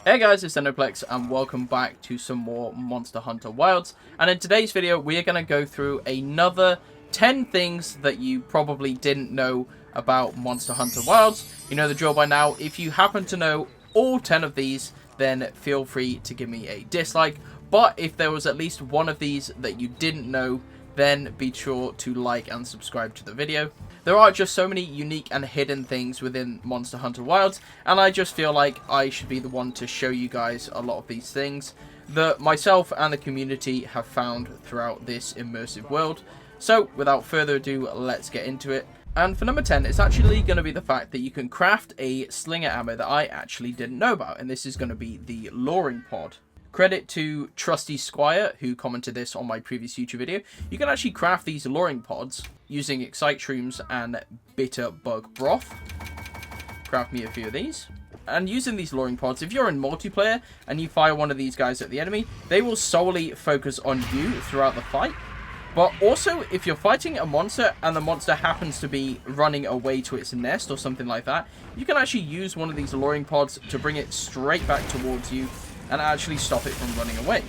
Hey guys, it's Ndoplex and welcome back to some more Monster Hunter Wilds. And in today's video, we are going to go through another 10 things that you probably didn't know about Monster Hunter Wilds. You know the drill by now. If you happen to know all 10 of these, then feel free to give me a dislike. But if there was at least one of these that you didn't know, then be sure to like and subscribe to the video. There are just so many unique and hidden things within Monster Hunter Wilds, and I just feel like I should be the one to show you guys a lot of these things that myself and the community have found throughout this immersive world. So without further ado, let's get into it. And for number 10, it's actually going to be the fact that you can craft a slinger ammo that I actually didn't know about, and this is going to be the luring pod. Credit to Trusty Squire, who commented this on my previous YouTube video. You can actually craft these luring pods using Excite Shrooms and Bitter Bug Broth. Craft me a few of these. And using these luring pods, if you're in multiplayer and you fire one of these guys at the enemy, they will solely focus on you throughout the fight. But also, if you're fighting a monster and the monster happens to be running away to its nest or something like that, you can actually use one of these luring pods to bring it straight back towards you and actually stop it from running away.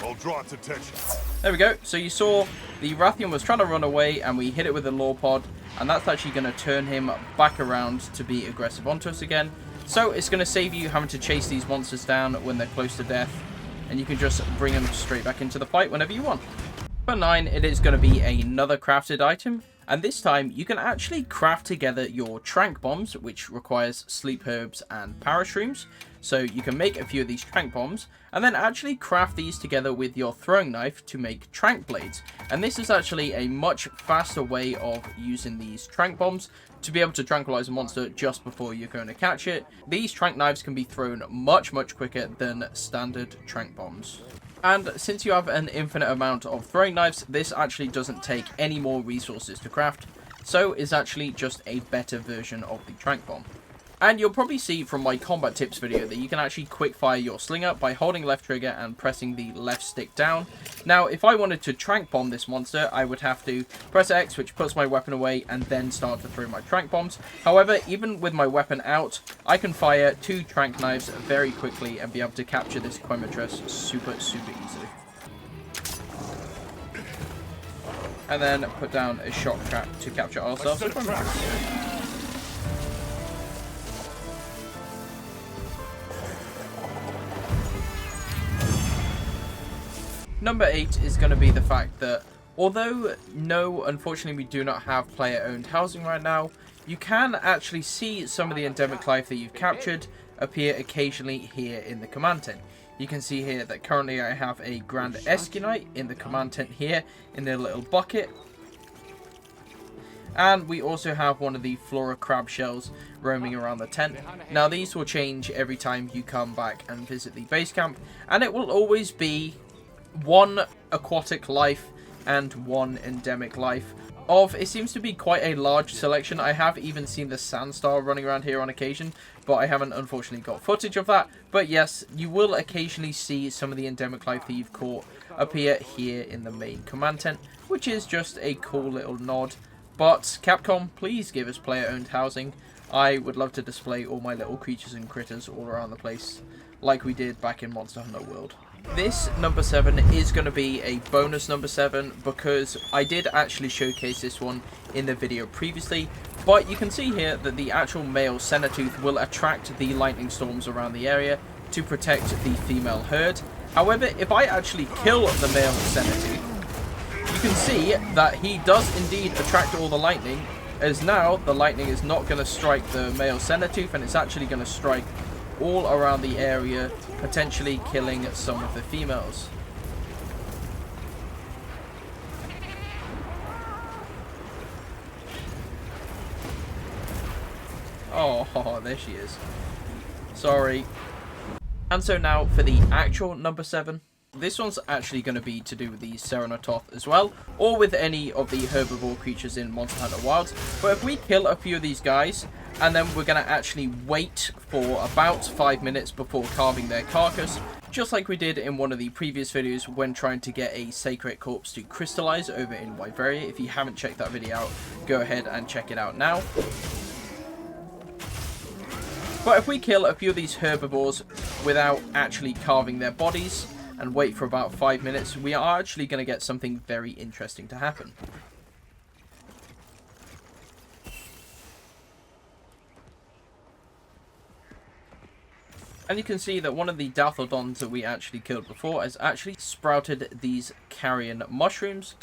I'll draw its attention. There we go. So you saw the Rathian was trying to run away and we hit it with a lure pod, and that's actually going to turn him back around to be aggressive onto us again. So it's going to save you having to chase these monsters down when they're close to death, and you can just bring them straight back into the fight whenever you want. For 9, it is going to be another crafted item, and this time you can actually craft together your Tranq bombs, which requires sleep herbs and parashrooms. So you can make a few of these Tranq bombs and then actually craft these together with your throwing knife to make Tranq blades. And this is actually a much faster way of using these Tranq bombs to be able to tranquilize a monster just before you're going to catch it. These Tranq knives can be thrown much quicker than standard Tranq bombs. And since you have an infinite amount of throwing knives, this actually doesn't take any more resources to craft, so it's actually just a better version of the Tranq bomb. And you'll probably see from my combat tips video that you can actually quick fire your slinger by holding left trigger and pressing the left stick down. Now, if I wanted to Tranq bomb this monster, I would have to press X, which puts my weapon away, and then start to throw my Tranq bombs. However, even with my weapon out, I can fire 2 Tranq knives very quickly and be able to capture this Quematress super easily. And then put down a shock trap to capture ourselves. Number 8 is going to be the fact that although no, unfortunately we do not have player owned housing right now, you can actually see some of the endemic life that you've captured appear occasionally here in the command tent. You can see here that currently I have a Grand Escunite in the command tent here in their little bucket. And we also have one of the Flora crab shells roaming around the tent. Now these will change every time you come back and visit the base camp, and it will always be one aquatic life and one endemic life of, it seems to be quite a large selection. I have even seen the Sandstar running around here on occasion, but I haven't unfortunately got footage of that. But yes, you will occasionally see some of the endemic life that you've caught appear here in the main command tent, which is just a cool little nod. But Capcom, please give us player owned housing. I would love to display all my little creatures and critters all around the place like we did back in Monster Hunter World. This number 7 is going to be a bonus number 7 because I did actually showcase this one in the video previously, but you can see here that the actual male Senatooth will attract the lightning storms around the area to protect the female herd. However, if I actually kill the male Senatooth, you can see that he does indeed attract all the lightning, as now the lightning is not going to strike the male Senatooth and it's actually going to strike all around the area, potentially killing some of the females. Oh, there she is. Sorry. And so now for the actual number 7. This one's actually going to be to do with the Ceratoth as well, or with any of the herbivore creatures in Monster Hunter Wilds. But if we kill a few of these guys, And then we're going to actually wait for about 5 minutes before carving their carcass, just like we did in one of the previous videos when trying to get a sacred corpse to crystallize over in Wyveria. If you haven't checked that video out, go ahead and check it out now. But if we kill a few of these herbivores without actually carving their bodies and wait for about 5 minutes, we are actually going to get something very interesting to happen. And you can see that one of the Dathodons that we actually killed before has actually sprouted these carrion mushrooms.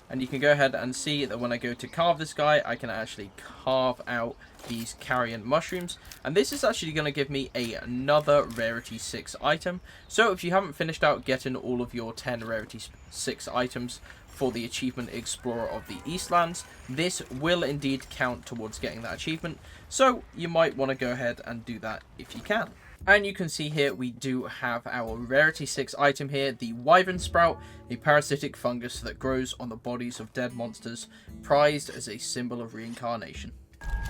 And you can go ahead and see that when I go to carve this guy, I can actually carve out these carrion mushrooms. And this is actually going to give me another Rarity 6 item. So if you haven't finished out getting all of your 10 Rarity 6 items for the achievement Explorer of the Eastlands, this will indeed count towards getting that achievement. So you might want to go ahead and do that if you can. And you can see here we do have our Rarity 6 item here, the Wyvernsprout, a parasitic fungus that grows on the bodies of dead monsters, prized as a symbol of reincarnation.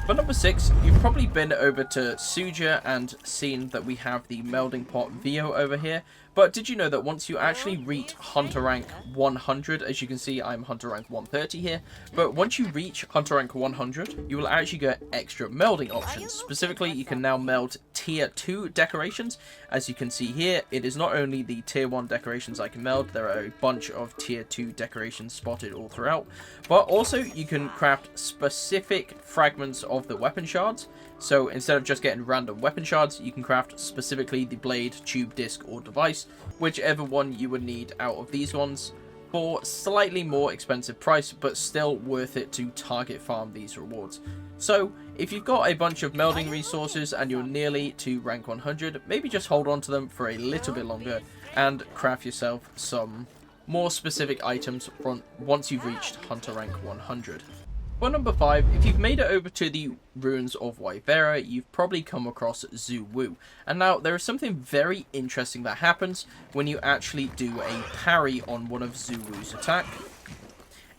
For number 6, you've probably been over to Suja and seen that we have the Melding Pot Vio over here. But did you know that once you actually reach Hunter Rank 100, as you can see I'm Hunter Rank 130 here, but once you reach Hunter Rank 100, you will actually get extra melding options. Specifically, you can now meld Tier 2 decorations. As you can see here, it is not only the Tier 1 decorations I can meld, there are a bunch of Tier 2 decorations spotted all throughout, but also you can craft specific fragments of the weapon shards. So instead of just getting random weapon shards, you can craft specifically the blade, tube, disc, or device, whichever one you would need out of these ones, for slightly more expensive price, but still worth it to target farm these rewards. So if you've got a bunch of melding resources and you're nearly to rank 100, maybe just hold on to them for a little bit longer and craft yourself some more specific items once you've reached Hunter Rank 100. For number 5, if you've made it over to the ruins of Wyveria, you've probably come across Zhu Wu. And now, there is something very interesting that happens when you actually do a parry on one of Zhu Wu's attack.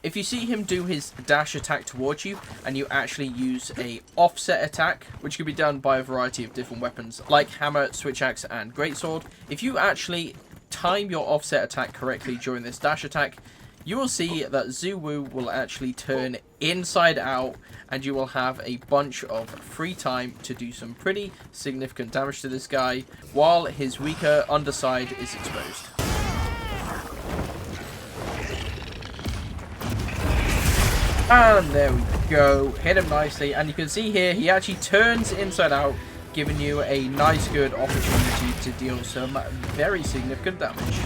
If you see him do his dash attack towards you, and you actually use a offset attack, which can be done by a variety of different weapons, like hammer, switch axe, and greatsword, if you actually time your offset attack correctly during this dash attack, you will see that Zhu Wu will actually turn inside out, and you will have a bunch of free time to do some pretty significant damage to this guy, while his weaker underside is exposed. And there we go, hit him nicely, and you can see here he actually turns inside out, giving you a nice good opportunity to deal some very significant damage.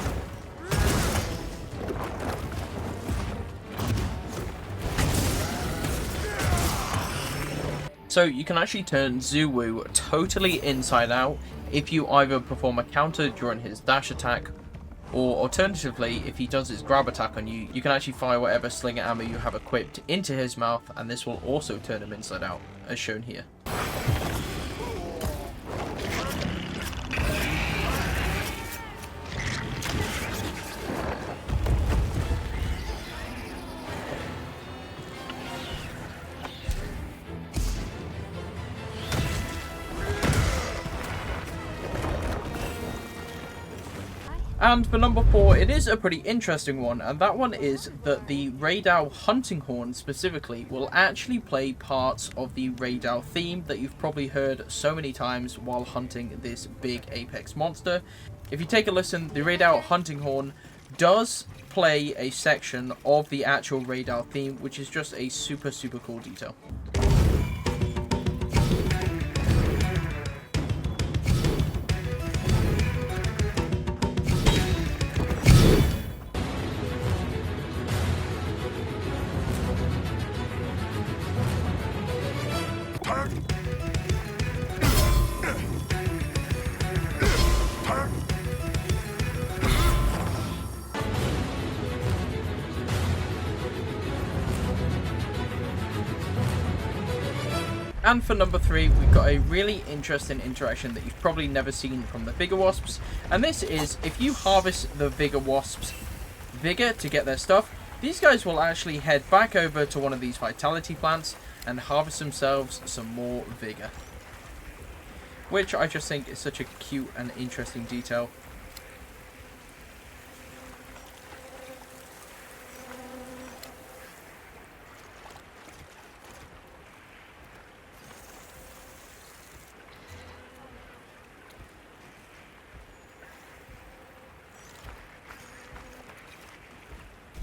So you can actually turn Zhu Wu totally inside out if you either perform a counter during his dash attack, or alternatively, if he does his grab attack on you, you can actually fire whatever slinger ammo you have equipped into his mouth, and this will also turn him inside out, as shown here. And for number 4, it is a pretty interesting one, and that one is that the Ray Dau Hunting Horn specifically will actually play parts of the Ray Dau theme that you've probably heard so many times while hunting this big apex monster. If you take a listen, the Ray Dau Hunting Horn does play a section of the actual Ray Dau theme, which is just a super cool detail. And for number 3, we've got a really interesting interaction that you've probably never seen from the Vigorwasps. And this is, if you harvest the Vigorwasps' vigor to get their stuff, these guys will actually head back over to one of these vitality plants, and harvest themselves some more vigor. Which I just think is such a cute and interesting detail.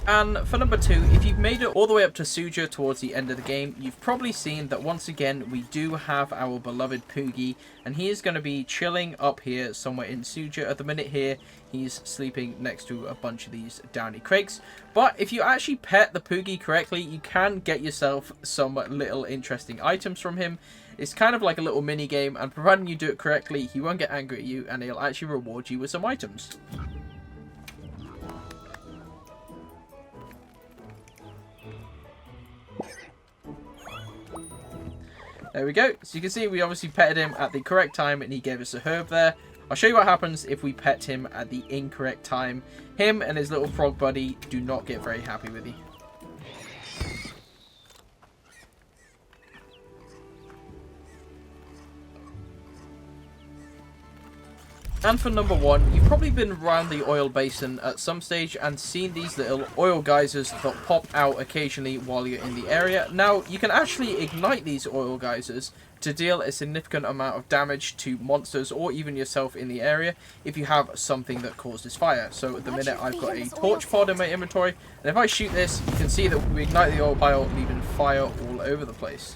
And for number 2, if you've made it all the way up to Suja towards the end of the game, you've probably seen that once again we do have our beloved Poogie, and he is going to be chilling up here somewhere in Suja. At the minute here, he's sleeping next to a bunch of these downy crakes. But if you actually pet the Poogie correctly, you can get yourself some little interesting items from him. It's kind of like a little mini game, and providing you do it correctly, he won't get angry at you, and he'll actually reward you with some items. There we go. So you can see we obviously petted him at the correct time and he gave us a herb there. I'll show you what happens if we pet him at the incorrect time. Him and his little frog buddy do not get very happy with you. And for number 1, you've probably been around the oil basin at some stage and seen these little oil geysers that pop out occasionally while you're in the area. Now, you can actually ignite these oil geysers to deal a significant amount of damage to monsters or even yourself in the area if you have something that causes fire. So at the minute I've got a torch pod in my inventory, and if I shoot this, you can see that we ignite the oil pile, leaving fire all over the place.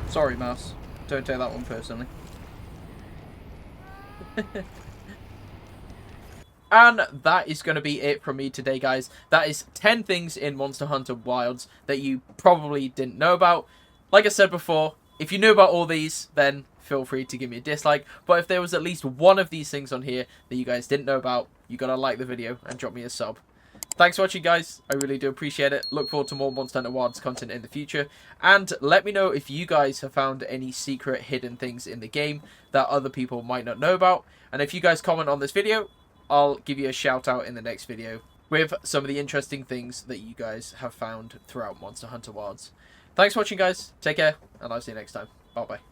Sorry, mouse. Don't take that one personally. And that is going to be it from me today, guys. That is 10 things in Monster Hunter Wilds that you probably didn't know about. Like I said before, if you knew about all these, then feel free to give me a dislike. But if there was at least one of these things on here that you guys didn't know about, you got to like the video and drop me a sub. Thanks for watching, guys. I really do appreciate it. Look forward to more Monster Hunter Wilds content in the future. And let me know if you guys have found any secret hidden things in the game that other people might not know about. And if you guys comment on this video, I'll give you a shout out in the next video with some of the interesting things that you guys have found throughout Monster Hunter Wilds. Thanks for watching, guys. Take care, and I'll see you next time. Bye-bye.